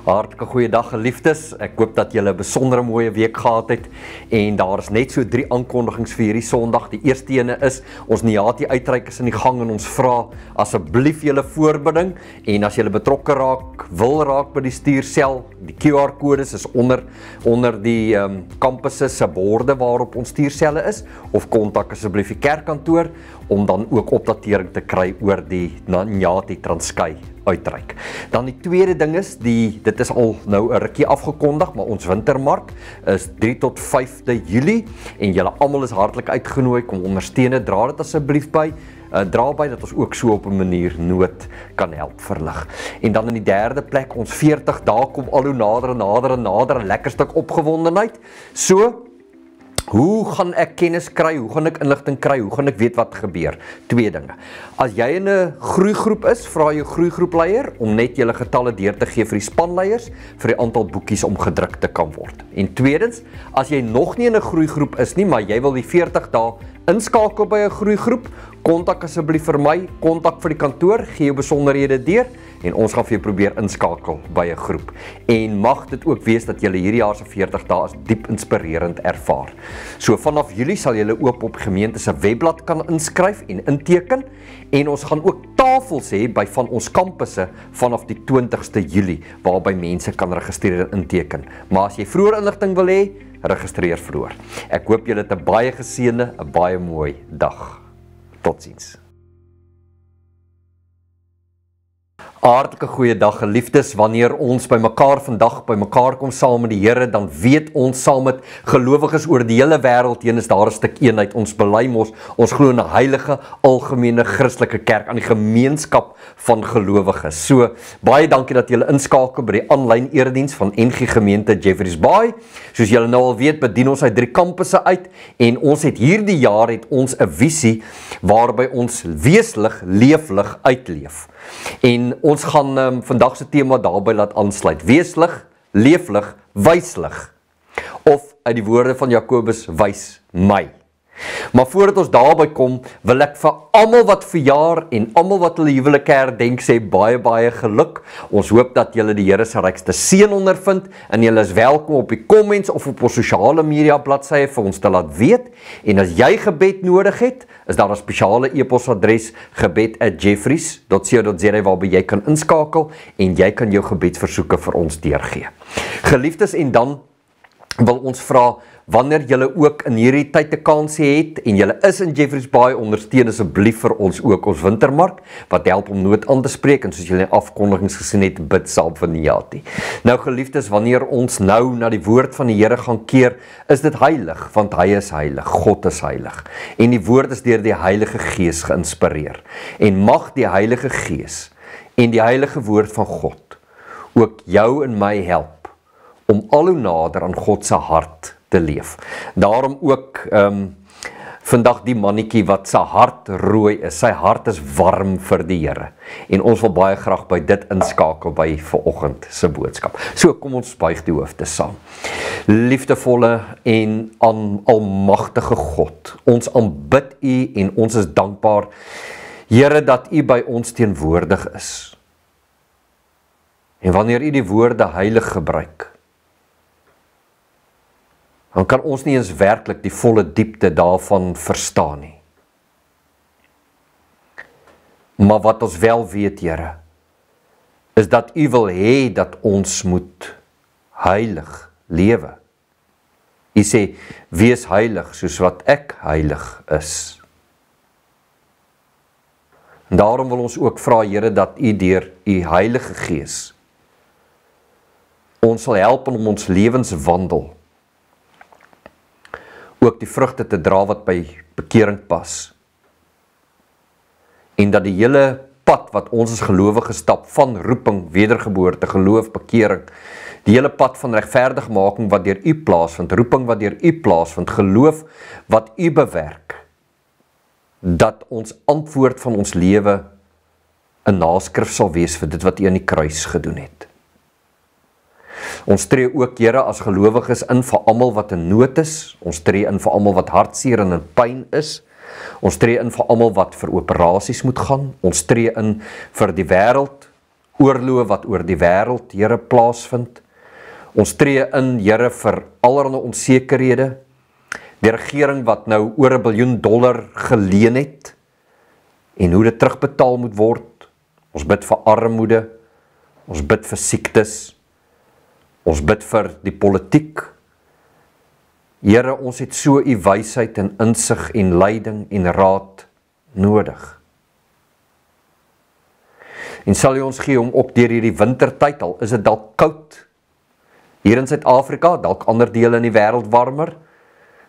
Hartlike goeiedag geliefdes, ek hoop dat julle 'n besondere mooie week gehad het en daar is net so 3 aankondigings vir hierdie Sondag. Die eerste ene is, ons Niati uitreik is in die gang en ons vra asseblief julle voorbinding en as julle betrokke wil raak by die stuursel, die QR-kodes is onder die campusse se borde waarop ons stuurselle is, of kontak asseblief die kerkkantoor om dan ook opdatering te kry oor die Niati Transkei uitreik. Dan die tweede ding is, dit is al nou 'n rukkie afgekondig, maar ons wintermark is 3 tot 5de Julie en julle almal is hartlik uitgenooi, kom ondersteun dit, dra dit asseblief by. Dra by dat ons ook so op 'n manier nood kan help verlig. En dan in die derde plek, ons 40 dae kom al hoe nader en nader en nader, 'n lekker stuk opgewondenheid. So, hoe gaan ek kennis kry? Hoe gaan ek inligting kry? Hoe gaan ek weet wat gebeur? 2 dinge. As jy in 'n groeigroep is, vra jou groeigroepleier om net julle getalle deur te gee vir die spanleiers vir die aantal boekies om gedruk te kan word. En tweedens, as jy nog nie in 'n groeigroep is nie, maar jy wil die 40 dae inskakel by 'n groeigroep, kontak asseblief vir my, kontak vir die kantoor, gee jou besonderhede deur en ons gaan vir jou probeer inskakel by 'n groep. En mag dit ook wees dat julle hierdie jaar se 40 dae as diep inspirerend ervaar. So vanaf Julie sal julle ook op gemeente se webblad kan inskryf en inteken en ons gaan ook tafels hê by van ons kampusse vanaf die 20ste Julie waarby mense kan registreer en inteken. Maar as jy vroeër inligting wil hê, registreer vroeër. Ek hoop julle het 'n baie geseënde, 'n baie mooi dag. Totsiens. Hartlike goeiedag geliefdes, wanneer ons vandag by mekaar kom saam met die Here, dan weet ons saam met gelowiges oor die hele wêreld heen is daar 'n stuk eenheid. Ons bely ons glo in 'n heilige, algemene Christelike kerk, aan die gemeenskap van gelowiges. So, baie dankie dat julle inskakel by die aanlyn erediens van NG Gemeente Jeffreys Bay. Soos julle nou al weet, bedien ons uit 3 kampusse uit en ons het hierdie jaar 'n visie waarby ons weeslig, leeflig uitleef. En ons gaan vandag se tema daarby laat aansluit. Weeslig, leeflig, wyslig. Of uit die woorde van Jakobus, wys my. Maar voordat ons daarby kom, wil ek vir almal wat verjaar en almal wat hulle huwelike herdenk sê baie geluk. Ons hoop dat julle die Here se rykste seën ondervind en julle is welkom op die comments of op ons sosiale media bladsye vir ons te laat weet. En as jy gebed nodig het, is daar 'n spesiale e-posadres gebed@jeffreys.co.za waarby jy kan inskakel en jy kan jou gebedsversoeke vir ons deurgee. Geliefdes, en dan wil ons vra, wanneer julle ook in hierdie tyd 'n kans het en julle is in Jeffreys Bay, ondersteun asseblief vir ons ook ons wintermark, wat help om nood aan te spreek en soos julle in afkondigings gesien het, bid saam vir Niati. Nou geliefdes, wanneer ons nou na die woord van die Here gaan keer, is dit heilig, want hy is heilig, God is heilig. En die woord is deur die Heilige Gees geïnspireer. En mag die Heilige Gees en die heilige woord van God ook jou en my help om al hoe nader aan God se hart te leef. Daarom ook vandag die mannetjie wat sy hart rooi is, sy hart is warm vir die Here. En ons wil baie graag by dit inskakel by vanoggend se boodskap. So kom ons buig die hoofde saam. Liefdevolle en almagtige God, ons aanbid U en ons is dankbaar, Here, dat U by ons teenwoordig is. En wanneer U die woorde heilig gebruik, dan kan ons nie eens werklik die volle diepte daarvan verstaan nie. Maar wat ons wel weet, Here, is dat U wil hê dat ons moet heilig lewe. U sê, wees heilig soos wat ek heilig is. En daarom wil ons ook vra, Here, dat U deur U Heilige Gees ons sal help om ons lewenswandel ook die vrugte te dra wat by bekering pas. En dat die hele pad wat ons as gelowiges stap, van roeping, wedergeboorte, geloof, bekering, die hele pad van regverdigmaking wat deur U plaasvind, roeping wat deur U plaasvind, geloof wat U bewerk, dat ons antwoord van ons lewe 'n naskrif sal wees vir dit wat U aan die kruis gedoen het. Ons tree ook, Here, as gelowiges in vir almal wat in nood is. Ons tree in vir almal wat hartseer en in pyn is. Ons tree in vir almal wat vir operasies moet gaan. Ons tree in vir die wêreld oorloë wat oor die wêreld, Here, plaasvind. Ons tree in, Here, vir allerlei onsekerhede. Die regering wat nou oor $1 biljoen geleen het, en hoe dit terugbetaal moet word. Ons bid vir armoede, ons bid vir siektes, ons bid vir die politiek. Here, ons het so u wysheid en insig en leiding en raad nodig. En sal u ons gee om ook deur hierdie wintertyd, al is dit dalk koud, hier in Suid-Afrika, dalk ander dele in die wêreld warmer,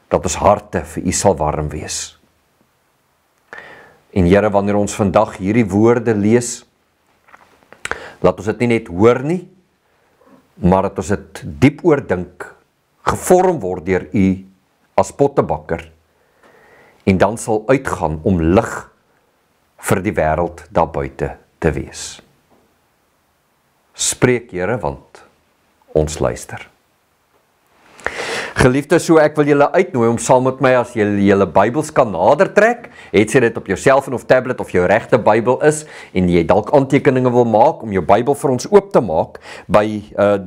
dat ons harte vir u sal warm wees. En Here, wanneer ons vandag hierdie woorde lees, laat ons dit nie net hoor nie, maar dat ons dit diep oordink, gevorm word deur u as pottebakker, en dan sal uitgaan om lig vir die wêreld daar buite te wees. Spreek, Here, want ons luister. Geliefdes, so ek wil julle uitnooi om saam met my, as julle Bybels kan nader trek, het sy dit op jou selfoon of tablet of jou regte Bybel is, en jy dalk aantekeninge wil maak, om jou Bybel vir ons oop te maak, by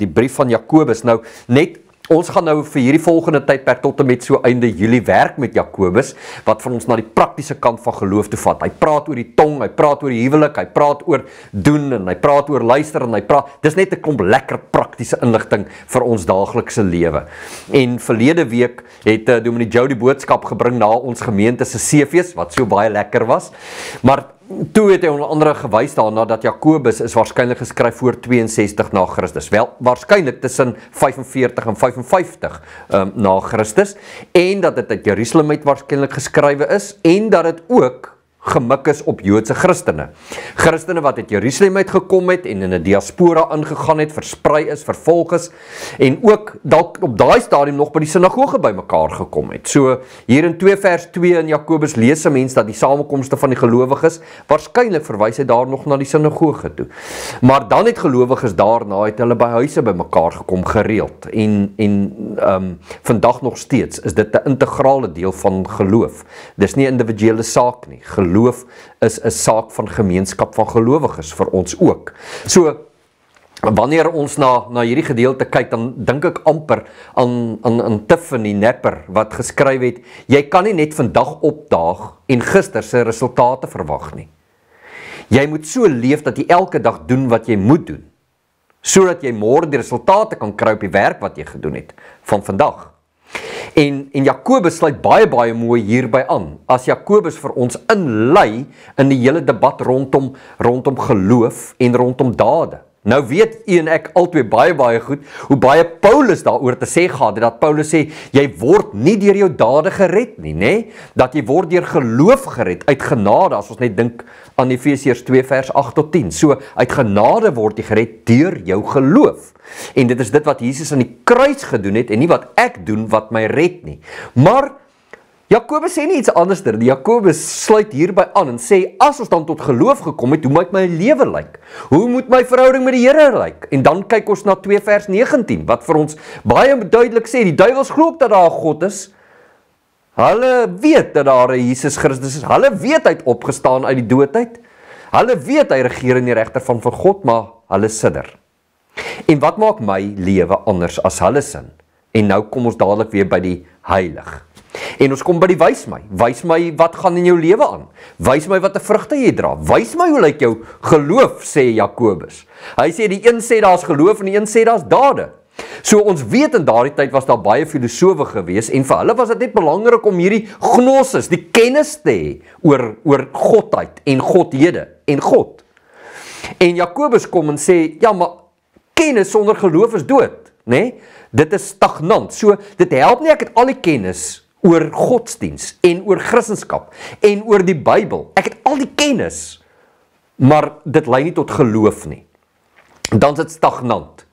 die brief van Jakobus. Nou, net, ons gaan nou vir hierdie volgende tydperk tot en met so einde Julie werk met Jakobus, wat vir ons na die praktiese kant van geloof toe vat. Hy praat oor die tong, hy praat oor die huwelik, hy praat oor doen, en hy praat oor luister, en hy praat, dis net 'n klomp lekker praktiese inligting vir ons daaglikse lewe. En verlede week het Dominee Joe die boodskap gebring na ons gemeente se CV's, wat so baie lekker was, maar toe het hy onder andere gewys daarna dat Jakobus is waarskynlik geskryf voor 62 na Christus. Wel, waarskynlik tussen 45 en 55 na Christus, en dat dit uit Jerusalem uit waarskynlik geskrywe is, en dat dit ook gemik is op Joodse Christene. Christene wat uit Jerusalem uitgekom het en in 'n diaspora ingegaan het, versprei is, vervolg is, en ook dalk op daai stadium nog by die sinagoge bymekaar gekom het. So hier in 2 vers 2 in Jakobus lees 'n mens dat die samekomste van die gelowiges, waarskynlik verwys hy daar nog na die sinagoge toe. Maar dan het gelowiges daarna het hulle by huise bymekaar gekom gereeld, en vandag nog steeds is dit 'n integrale deel van geloof. Dis nie 'n individuele saak nie. Geloof is 'n saak van gemeenskap van gelowiges vir ons ook. So, wanneer ons na hierdie gedeelte kyk, dan dink ek amper aan Tiffany Nepper, wat geskryf het, jy kan nie net vandag opdaag en gister se resultate verwag nie. Jy moet so leef dat jy elke dag doen wat jy moet doen, sodat jy môre die resultate kan kry op die werk wat jy gedoen het van vandag. En Jakobus sluit baie mooi hierby aan, as Jakobus vir ons inlei in die hele debat rondom geloof en rondom dade. Nou weet u en ek albei baie goed, hoe baie Paulus daaroor te sê gehad het, dat Paulus sê, jy word nie deur jou dade gered nie, nê? Dat jy word deur geloof gered, uit genade, as ons net dink aan Efesiërs 2 vers 8 tot 10. So, uit genade word jy gered deur jou geloof. En dit is dit wat Jesus aan die kruis gedoen het, en nie wat ek doen wat my red nie. Maar Jakobus sê nie iets anders nie. Jakobus sluit hierby aan en sê, as ons dan tot geloof gekom het, hoe moet my lewe lyk? Hoe moet my verhouding met die Here lyk? En dan kyk ons na 2 vers 19, wat vir ons baie duidelik sê, die duiwels glo ook dat daar 'n God is. Hulle weet dat daar 'n Jesus Christus is. Hulle weet hy het opgestaan uit die dood uit. Hulle weet hy regeer in die regter van God, maar hulle sidder. En wat maak my lewe anders as hulle sin? En nou kom ons dadelik weer by die heilig. En ons kom by die wys my wat gaan in jou lewe aan, wys my wat 'n vrugte jy dra, wys my hoe lyk jou geloof, sê Jakobus. Hy sê die een sê daar's geloof en die een sê daar's dade. So ons weet in daardie tyd was daar baie filosowe gewees, en vir hulle was dit net belangrik om hierdie gnosis, die kennis te hê oor godheid en godhede en God. En Jakobus kom en sê, ja, maar kennis sonder geloof is dood, né? Dit is stagnant. So dit help nie ek het al die kennis oor godsdiens en oor Christendom en oor die Bybel. Ek het al die kennis, maar dit lei nie tot geloof nie. Dan is dit stagnant.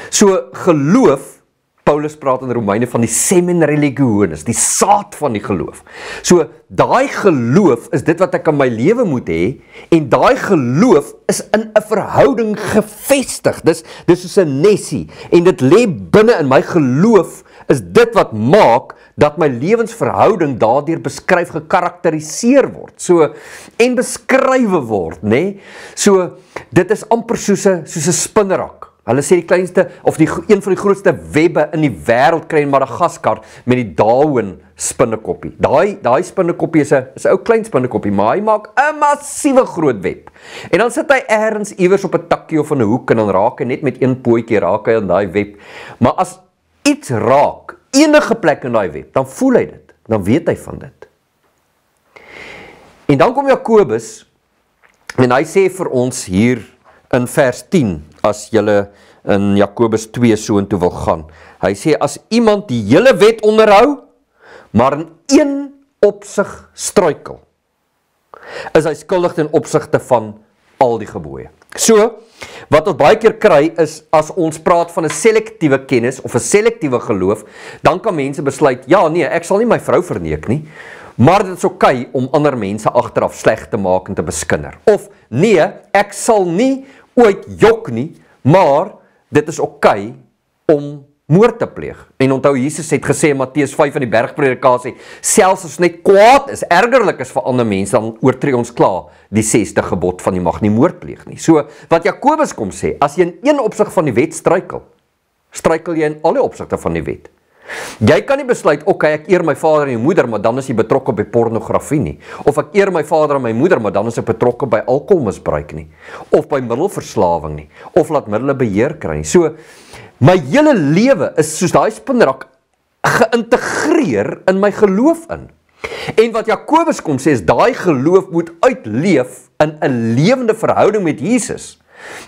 So geloof, Paulus praat in Romeine van die semen religionis, die saad van die geloof. So daai geloof is dit wat ek in my lewe moet hê, en daai geloof is in 'n verhouding gevestig. Dis soos 'n nesie, en dit lê binne in my geloof, is dit wat maak dat my lewensverhouding daardeur beskryf, gekarakteriseer word, en beskrywe word, nê? So, dit is amper soos 'n spinnerak. Hulle sê die kleinste, of een van die grootste webbe in die wêreld kry in Madagaskar met die Darwin spinnekoppie. Daai spinnekoppie is 'n ou klein spinnekoppie, maar hy maak 'n massiewe groot web. En dan sit hy ergens iewers op 'n takkie of in 'n hoek en dan raak hy net met een pootjie raak hy aan daai web. Maar as iets raak, enige plek in daai web, dan voel hy dit, dan weet hy van dit. En dan kom Jakobus en hy sê vir ons hier in vers 10, as julle in Jakobus 2 soontoe wil gaan. Hy sê, as iemand die hele wet onderhou, maar in een opsig struikel, is hy skuldig ten opsigte van al die gebooie. So, wat ons baie keer kry is, as ons praat van 'n selektiewe kennis of 'n selektiewe geloof, dan kan mense besluit, ja nee, ek sal nie my vrou verneek nie, maar dit is oké om ander mense agteraf sleg te maak en te beskinder. Of nee, ek sal nie ooit jok nie, maar dit is oké om moord te pleeg. En onthou, Jesus het gesê in Matteus 5 in die bergpredikasie, selfs as net kwaad is, ergerlik is vir ander mense, dan oortree ons klaar die 6de gebod van jy mag nie moord pleeg nie. So, wat Jakobus kom sê, as jy in een opsig van die wet struikel jy in alle opsigte van die wet. Jy kan nie besluit, okay, ek eer my vader en my moeder, maar dan is jy betrokke by pornografie nie. Of ek eer my vader en my moeder, maar dan is ek betrokke by alkoholmisbruik nie. Of by middelverslawing nie. Of laat middele beheer kry nie. So, my hele lewe is soos daai spinnerak geïntegreer in my geloof in. En wat Jakobus kom sê is, daai geloof moet uitleef in 'n lewende verhouding met Jesus.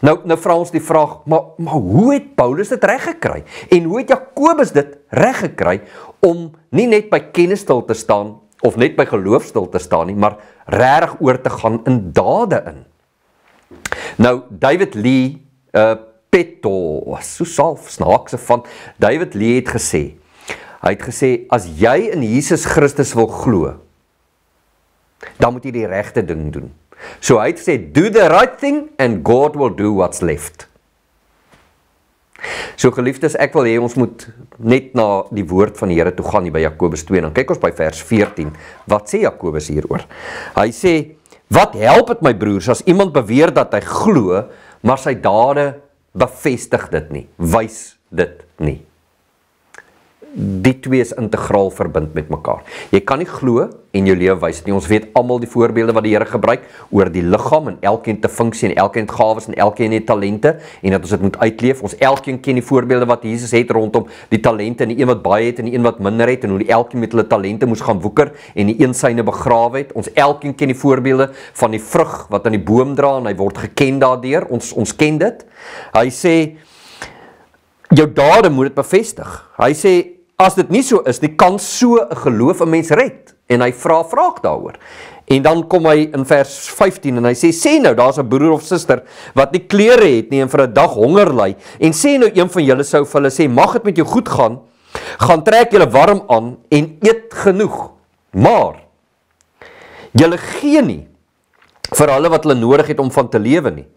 Nou vra ons die vraag, maar hoe het Paulus dit reg gekry? En hoe het Jakobus dit reg gekry om nie net by kennis stil te staan of net by geloof stil te staan nie, maar regtig oor te gaan in dade in? Nou David Lee Petto, so salf snaakse van David Lee het gesê. Hy het gesê, as jy in Jesus Christus wil glo, dan moet jy die regte ding doen. So hy het gesê, do the right thing and God will do what's left. So geliefdes, ek wil hê ons moet net na die woord van die Here toe gaan hier by Jakobus 2, dan kyk ons by vers 14, wat sê Jakobus hieroor? Hy sê, wat help het my broers, as iemand beweer dat hy glo, maar sy dade bevestig dit nie, wys dit nie. Die twee is integraal verbind met mekaar. Jy kan nie glo en jou lewe wys nie. Ons weet almal die voorbeelde wat die Here gebruik oor die liggaam en elkeen te funksie en elkeen het gawes en elkeen het talente en dat ons dit moet uitleef. Ons elkeen ken die voorbeelde wat Jesus het rondom die talente en die een wat baie het en die een wat minder het en hoe die elkeen met hulle talente moes gaan woeker en die een syne begrawe het. Ons elkeen ken die voorbeelde van die vrug wat aan die boom dra en hy word geken daardeur. Ons ken dit. Hy sê jou dade moet dit bevestig. Hy sê as dit nie so is, nie kan so 'n geloof 'n mens red. En hy vra vraag daaroor. En dan kom hy in vers 15 en hy sê nou, daar's 'n broer of suster wat nie klere het nie en vir 'n dag honger ly. En sê nou een van julle sou vir hulle sê, mag dit met jou goed gaan, gaan trek julle warm aan en eet genoeg. Maar julle gee nie vir hulle wat hulle nodig het om van te lewe nie.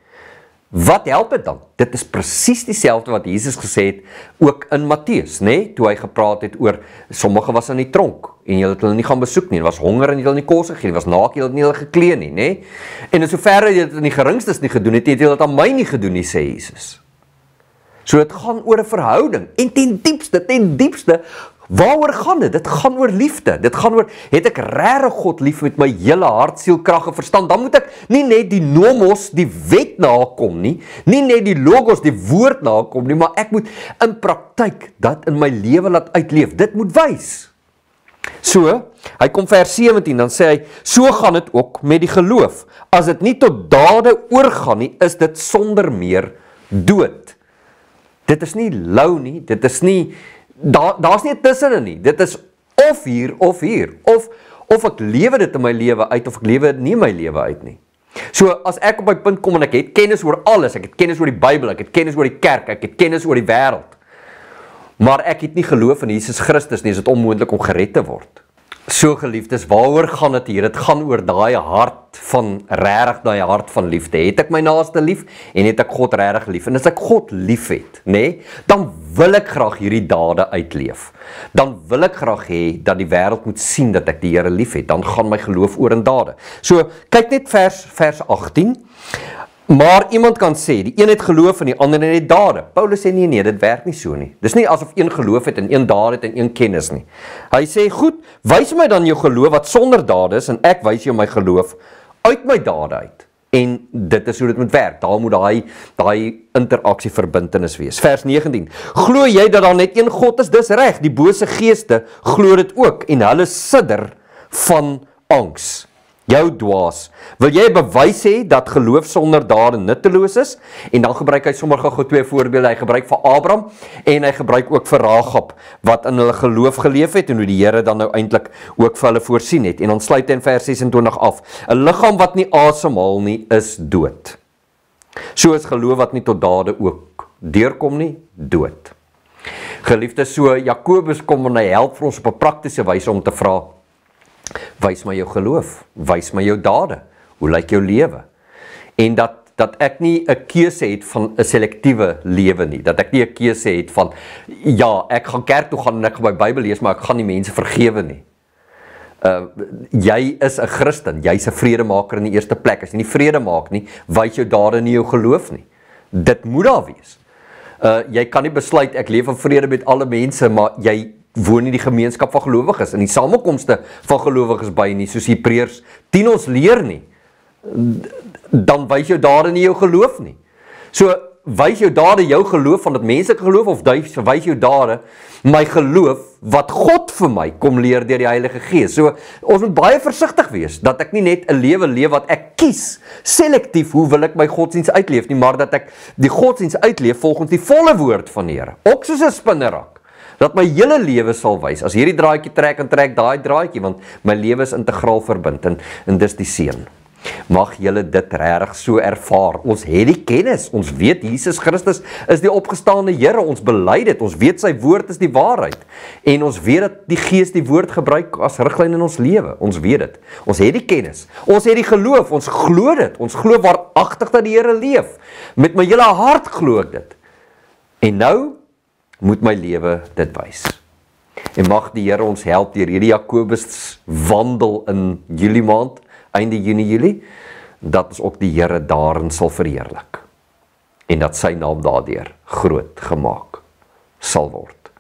Wat help dit dan? Dit is presies dieselfde wat Jesus gesê het, ook in Matteus, nê? Toe hy gepraat het oor, sommige was in die tronk, en julle het hulle nie gaan besoek nie, was honger en julle nie kos gegee, was naak, julle het nie hulle geklee nie, nê? En in soverre jy dit in die geringstes nie gedoen het, het julle dit aan my nie gedoen nie, sê Jesus. So dit gaan oor 'n verhouding, en ten diepste, waaroor gaan dit? Dit gaan oor liefde. Dit gaan oor, het ek regtig God lief met my hele hart, siel, krag en verstand, dan moet ek nie net die nomos, die wet nakom nie, nie net die logos, die woord nakom nie, maar ek moet in praktyk dat in my lewe laat uitleef. Dit moet wys. So, hy kom vers 17, dan sê hy, so gaan dit ook met die geloof. As dit nie tot dade oorgaan nie, is dit sonder meer dood. Dit is nie lou nie, dit is nie daar's nie 'n tussenin nie. Dit is of hier, of ek lewe dit in my lewe uit, of ek lewe dit nie in my lewe uit nie. So, as ek op my punt kom en ek het kennis oor alles, ek het kennis oor die Bybel, ek het kennis oor die kerk, ek het kennis oor die wêreld, maar ek het nie geloof in Jesus Christus nie, is dit onmoontlik om gered te word. So geliefdes, waaroor gaan dit hier? Dit gaan oor daai hart van regtig daai hart van liefde. Het ek my naaste lief en het ek God regtig lief? En as ek God liefhet, dan wil ek graag hierdie dade uitleef. Dan wil ek graag hê dat die wêreld moet sien dat ek die Here liefhet. Dan gaan my geloof oor in dade. So kyk net vers 18. Maar iemand kan sê, die een het geloof en die ander het dade. Paulus sê nee, dit werk nie so nie. Dis nie asof een geloof het en een dade het en een kennis nie. Hy sê, goed, wys my dan jou geloof wat sonder dade is en ek wys jou my geloof uit my dade uit. En dit is hoe dit moet werk. Daar moet daai interaksie verbintenis wees. Vers 19. Glo jy dat daar net een God is? Dis reg. Die bose geeste glo dit ook en hulle sidder van angs. Jou dwaas. Wil jy bewys hê dat geloof sonder dade nutteloos is? En dan gebruik hy sommer gou twee voorbeelde. Hy gebruik vir Abraham en hy gebruik ook vir Ragab wat in hulle geloof geleef het en hoe die Here dan nou eintlik ook vir hulle voorsien het. En dan sluit hy in vers 26 af. 'n Liggaam wat nie asemhaal nie is dood. So is geloof wat nie tot dade ook deurkom nie, dood. Geliefdes, so Jakobus kom en hy help vir ons op 'n praktiese wyse om te vra: wys my jou geloof, wys my jou dade, hoe lyk jou lewe? En dat ek nie 'n keuse het van 'n selektiewe lewe nie, dat ek nie 'n keuse het van, ja, ek gaan kerk toe gaan en ek gaan my Bybel lees, maar ek gaan nie mense vergewe nie. Jy is 'n Christen, jy's 'n vredemaker in die eerste plek. As jy nie vrede maak nie, wys jou dade nie jou geloof nie. Dit moet daar wees. Jy kan nie besluit, ek leef in vrede met alle mense, maar jy woon in die gemeenskap van gelowiges, in die samekomste van gelowiges by nie, soos Hebreërs 10 ons leer nie, dan wys jou dade nie jou geloof nie. So, wys jou dade jou geloof van dat mense geloof, of wys jou dade my geloof, wat God vir my kom leer deur die Heilige Gees. So, ons moet baie versigtig wees, dat ek nie net 'n lewe leef wat ek kies, selektief, hoe wil ek my godsdienst uitleef nie, maar dat ek die godsdienst uitleef volgens die volle woord van die Here, ook soos 'n spinnerak. Dat my hele lewe sal wys, as hierdie draadjie trek en trek daai draadjie, want my lewe is integraal verbind, en dis die seën. Mag julle dit regtig so ervaar. Ons het die kennis, ons weet Jesus Christus is die opgestaane Here, ons bely dit, ons weet sy woord is die waarheid, en ons weet dat die Gees die woord gebruik as riglyn in ons lewe, ons weet dit, ons het die kennis, ons het die geloof, ons glo dit, ons glo waaragtig dat die Here leef, met my hele hart glo ek dit, en nou moet my lewe dit wys. En mag die Here ons help deur hierdie Jakobus wandel in Julie maand, einde Junie, dat ons ook die Here daarin sal verheerlik. En dat sy naam daardeur groot gemaak sal word.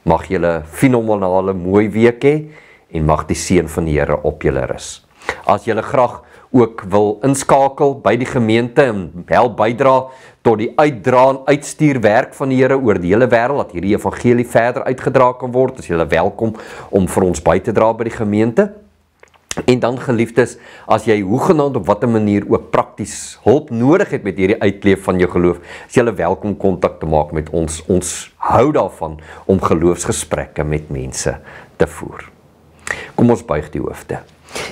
Mag julle fenomenale mooi week hê en mag die seën van die Here op julle rus. As julle graag ook wil inskakel by die gemeente en help bydra tot die uitdra en uitstuur werk van die Here oor die hele wêreld, dat hierdie evangelie verder uitgedra kan word, is julle welkom om vir ons by te dra by die gemeente. En dan geliefdes, as jy hoegenaamd op watter manier ook prakties hulp nodig het met hierdie uitleef van jou geloof, is julle welkom kontak te maak met ons. Ons hou daarvan om geloofsgesprekke met mense te voer. Kom ons buig die hoofde.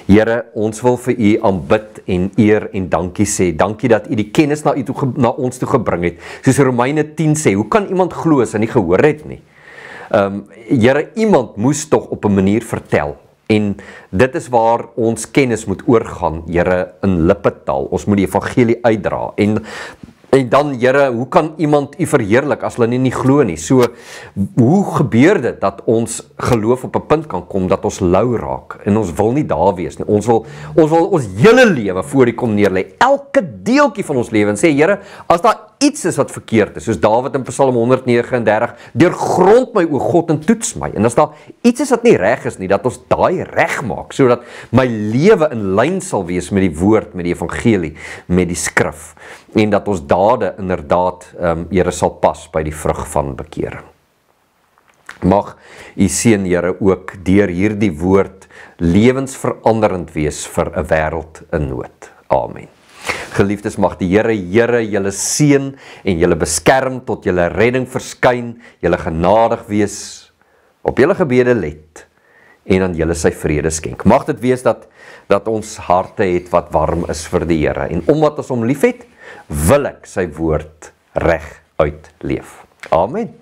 Here, ons wil vir u aanbid en eer en dankie sê. Dankie dat u die kennis na ons toe gebring het. Soos Romeine 10 sê, hoe kan iemand glo as hy nie gehoor het nie? Here, iemand moes tog op 'n manier vertel. En dit is waar ons kennis moet oorgaan, Here, in lippetaal. Ons moet die evangelie uitdra. En dan, Here, hoe kan iemand u verheerlik as hulle nie glo nie? So, hoe gebeur dit dat ons geloof op 'n punt kan kom dat ons lou raak? En ons wil nie daar wees nie. Ons wil ons hele lewe voor u kom neerlê. Elke deeltjie van ons lewe en sê, Here, as daar iets is wat verkeerd is, soos Dawid in Psalm 139, deurgrond my o God en toets my. En as daar iets is wat nie reg is nie, dat ons daai reg maak, sodat my lewe in lyn sal wees met die woord, met die evangelie, met die skrif, en dat ons dade inderdaad, Here, sal pas by die vrug van bekering. Mag u seën, Here, ook deur hierdie woord lewensveranderend wees vir 'n wêreld in nood. Amen. Geliefdes, mag die Here julle seën en julle beskerm tot julle redding verskyn, julle genadig wees, op julle gebede let en aan julle sy vrede skenk. Mag dit wees dat ons harte het wat warm is vir die Here, en omdat ons hom liefhet, wil ek sy woord reg uitleef. Amen.